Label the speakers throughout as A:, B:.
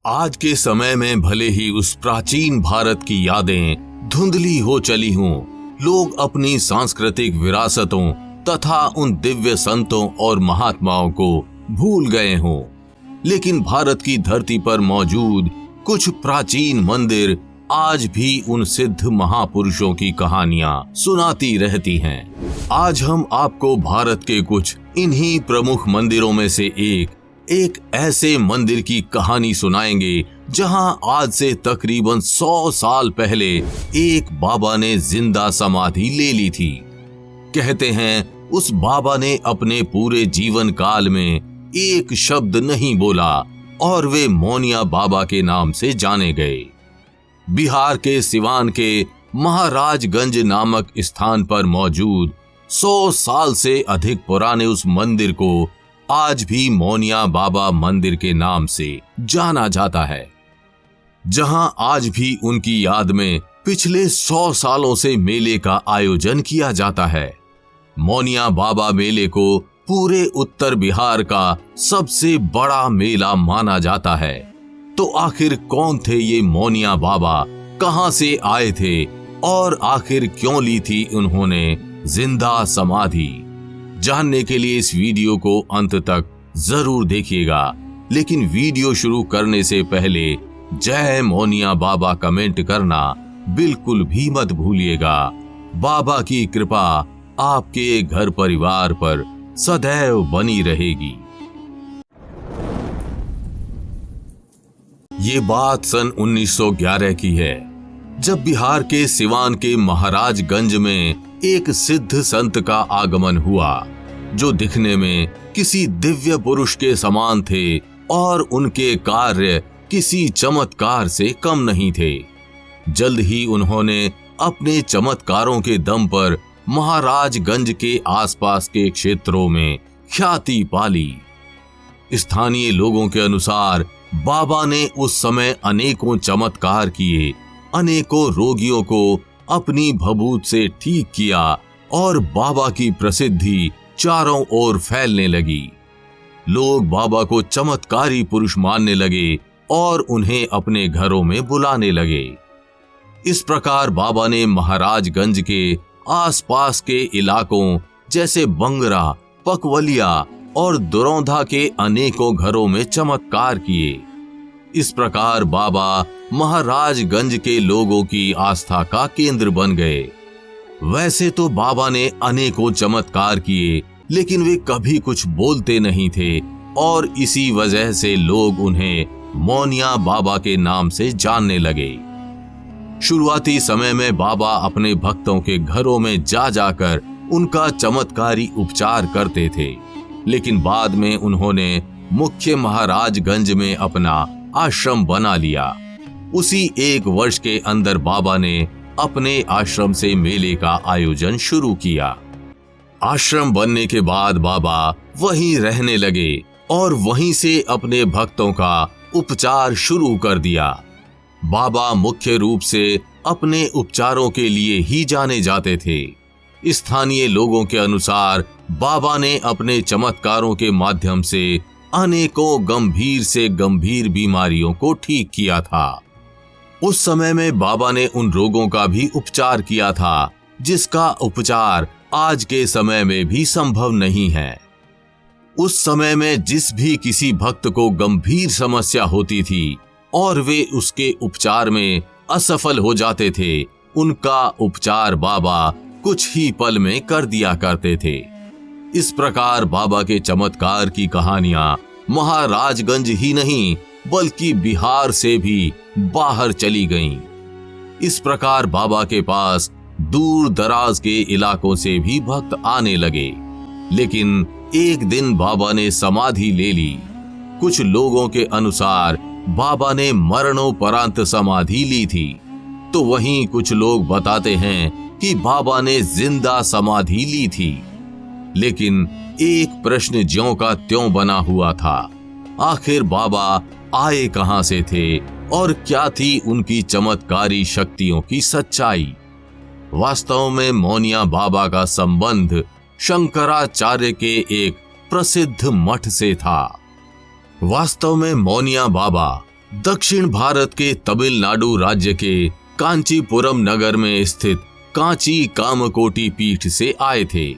A: आज के समय में भले ही उस प्राचीन भारत की यादें धुंधली हो चली हों, लोग अपनी सांस्कृतिक विरासतों तथा उन दिव्य संतों और महात्माओं को भूल गए हों, लेकिन भारत की धरती पर मौजूद कुछ प्राचीन मंदिर आज भी उन सिद्ध महापुरुषों की कहानियां सुनाती रहती हैं। आज हम आपको भारत के कुछ इन्हीं प्रमुख मंदिरों में से एक ऐसे मंदिर की कहानी सुनाएंगे जहां आज से तकरीबन 100 साल पहले एक बाबा ने जिंदा समाधि ले ली थी। कहते हैं उस बाबा ने अपने पूरे जीवन काल में एक शब्द नहीं बोला और वे मौनिया बाबा के नाम से जाने गए। बिहार के सिवान के महाराजगंज नामक स्थान पर मौजूद 100 साल से अधिक पुराने उस मंदिर को आज भी मौनिया बाबा मंदिर के नाम से जाना जाता है, जहां आज भी उनकी याद में पिछले 100 सालों से मेले का आयोजन किया जाता है। मौनिया बाबा मेले को पूरे उत्तर बिहार का सबसे बड़ा मेला माना जाता है। तो आखिर कौन थे ये मौनिया बाबा, कहां से आए थे और आखिर क्यों ली थी उन्होंने जिंदा समाधि? जानने के लिए इस वीडियो को अंत तक जरूर देखिएगा, लेकिन वीडियो शुरू करने से पहले जय मौनिया बाबा कमेंट करना बिल्कुल भी मत भूलिएगा। बाबा की कृपा आपके घर परिवार पर सदैव बनी रहेगी। ये बात सन 1911 की है, जब बिहार के सिवान के महाराजगंज में एक सिद्ध संत का आगमन हुआ, जो दिखने में किसी दिव्य पुरुष के समान थे और उनके कार्य किसी चमत्कार से कम नहीं थे। जल्द ही उन्होंने अपने चमत्कारों के दम पर महाराजगंज के आसपास के क्षेत्रों में ख्याति पाली। स्थानीय लोगों के अनुसार बाबा ने उस समय अनेकों चमत्कार किए, अनेकों रोगियों को अपनी भभूत से ठीक किया और बाबा की प्रसिद्धि चारों ओर फैलने लगी। लोग बाबा को चमत्कारी पुरुष मानने लगे और उन्हें अपने घरों में बुलाने लगे। इस प्रकार बाबा ने महाराजगंज के आसपास के इलाकों जैसे बंगरा, पकवलिया और दुरौंधा के अनेकों घरों में चमत्कार किए। इस प्रकार बाबा महाराजगंज के लोगों की आस्था का केंद्र बन गए। वैसे तो बाबा ने अनेकों चमत्कार किए, लेकिन वे कभी कुछ बोलते नहीं थे और इसी वजह से लोग उन्हें मौनिया बाबा के नाम से जानने लगे। शुरुआती समय में बाबा अपने भक्तों के घरों में जा जाकर उनका चमत्कारी उपचार करते थे, लेकिन बाद में उन्होंने मुख्य महाराजगंज में अपना आश्रम बना लिया। उसी एक वर्ष के अंदर बाबा ने अपने आश्रम से मेले का आयोजन शुरू किया। आश्रम बनने के बाद बाबा वहीं रहने लगे और वहीं से अपने भक्तों का उपचार शुरू कर दिया। बाबा मुख्य रूप से अपने उपचारों के लिए ही जाने जाते थे। स्थानीय लोगों के अनुसार बाबा ने अपने चमत्कारों के माध्यम से अनेकों गंभीर से गंभीर बीमारियों को ठीक किया था। उस समय में बाबा ने उन रोगों का भी उपचार किया था जिसका उपचार आज के समय में भी संभव नहीं है। उस समय में जिस भी किसी भक्त को गंभीर समस्या होती थी और वे उसके उपचार में असफल हो जाते थे, उनका उपचार बाबा कुछ ही पल में कर दिया करते थे। इस प्रकार बाबा के चमत्कार की कहानियां महाराजगंज ही नहीं बल्कि बिहार से भी बाहर चली गईं। इस प्रकार बाबा के पास दूर दराज के इलाकों से भी भक्त आने लगे। लेकिन एक दिन बाबा ने समाधि ले ली। कुछ लोगों के अनुसार बाबा ने मरणोपरांत समाधि ली थी, तो वहीं कुछ लोग बताते हैं कि बाबा ने जिंदा समाधि ली थी। लेकिन एक प्रश्न ज्यों का त्यों बना हुआ था, आखिर बाबा आए कहां से थे और क्या थी उनकी चमत्कारी शक्तियों की सच्चाई? वास्तव में मौनिया बाबा का संबंध शंकराचार्य के एक प्रसिद्ध मठ से था। वास्तव में मौनिया बाबा दक्षिण भारत के तमिलनाडु राज्य के कांचीपुरम नगर में स्थित कांची कामकोटी पीठ से आए थे,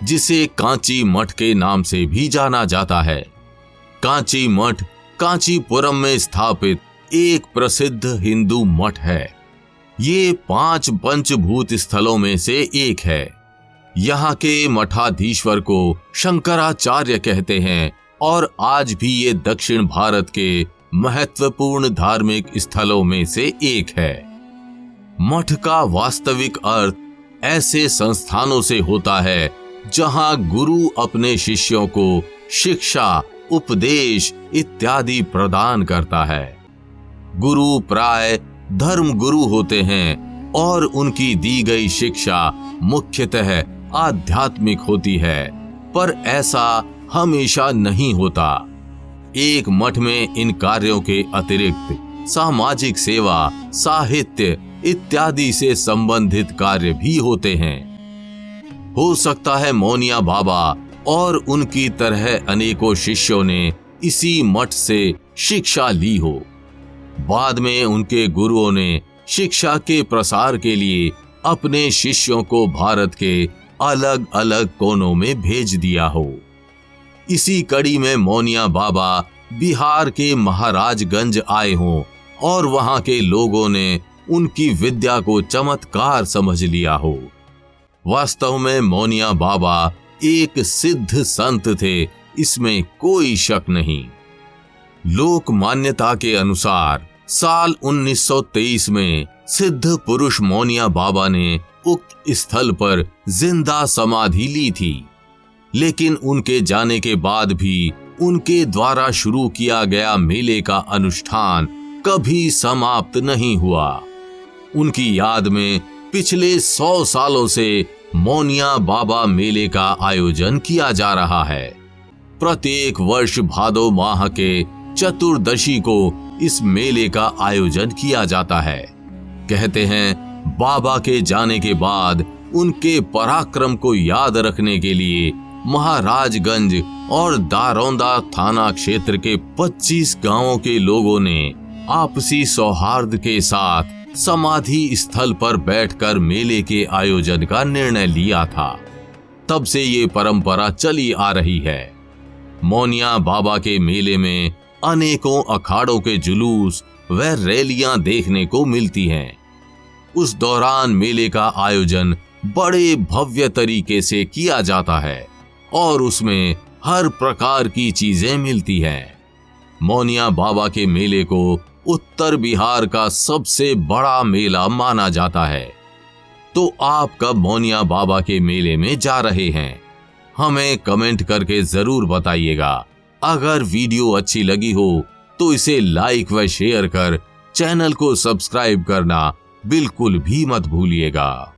A: जिसे कांची मठ के नाम से भी जाना जाता है। कांची मठ कांचीपुरम में स्थापित एक प्रसिद्ध हिंदू मठ है। ये 5 पंचभूत स्थलों में से एक है। यहाँ के मठाधीश्वर को शंकराचार्य कहते हैं और आज भी ये दक्षिण भारत के महत्वपूर्ण धार्मिक स्थलों में से एक है। मठ का वास्तविक अर्थ ऐसे संस्थानों से होता है जहाँ गुरु अपने शिष्यों को शिक्षा, उपदेश इत्यादि प्रदान करता है। गुरु प्राय धर्म गुरु होते हैं और उनकी दी गई शिक्षा मुख्यतः आध्यात्मिक होती है, पर ऐसा हमेशा नहीं होता। एक मठ में इन कार्यों के अतिरिक्त सामाजिक सेवा, साहित्य इत्यादि से संबंधित कार्य भी होते हैं। हो सकता है मौनिया बाबा और उनकी तरह अनेकों शिष्यों ने इसी मठ से शिक्षा ली हो। बाद में उनके गुरुओं ने शिक्षा के प्रसार के लिए अपने शिष्यों को भारत के अलग अलग कोनों में भेज दिया हो। इसी कड़ी में मौनिया बाबा बिहार के महाराजगंज आए हों और वहां के लोगों ने उनकी विद्या को चमत्कार समझ लिया हो। वास्तव में मौनिया बाबा एक सिद्ध संत थे, इसमें कोई शक नहीं। लोक मान्यता के अनुसार साल 1923 में सिद्ध पुरुष मौनिया बाबा ने उक्त स्थल पर जिंदा समाधि ली थी, लेकिन उनके जाने के बाद भी उनके द्वारा शुरू किया गया मेले का अनुष्ठान कभी समाप्त नहीं हुआ। उनकी याद में पिछले 100 सालों से मौनिया बाबा मेले का आयोजन किया जा रहा है। प्रत्येक वर्ष भादो माह के चतुर्दशी को इस मेले का आयोजन किया जाता है। कहते हैं बाबा के जाने के बाद उनके पराक्रम को याद रखने के लिए महाराजगंज और दारोंदा थाना क्षेत्र के 25 गांवों के लोगों ने आपसी सौहार्द के साथ समाधि स्थल पर बैठकर मेले के आयोजन का निर्णय लिया था। तब से ये परंपरा चली आ रही है। मौनिया बाबा के मेले में अनेकों अखाड़ों के जुलूस व रैलियां देखने को मिलती हैं। उस दौरान मेले का आयोजन बड़े भव्य तरीके से किया जाता है और उसमें हर प्रकार की चीजें मिलती हैं। मौनिया बाबा के मेले को उत्तर बिहार का सबसे बड़ा मेला माना जाता है। तो आप कब मौनिया बाबा के मेले में जा रहे हैं? हमें कमेंट करके जरूर बताइएगा। अगर वीडियो अच्छी लगी हो तो इसे लाइक व शेयर कर चैनल को सब्सक्राइब करना बिल्कुल भी मत भूलिएगा।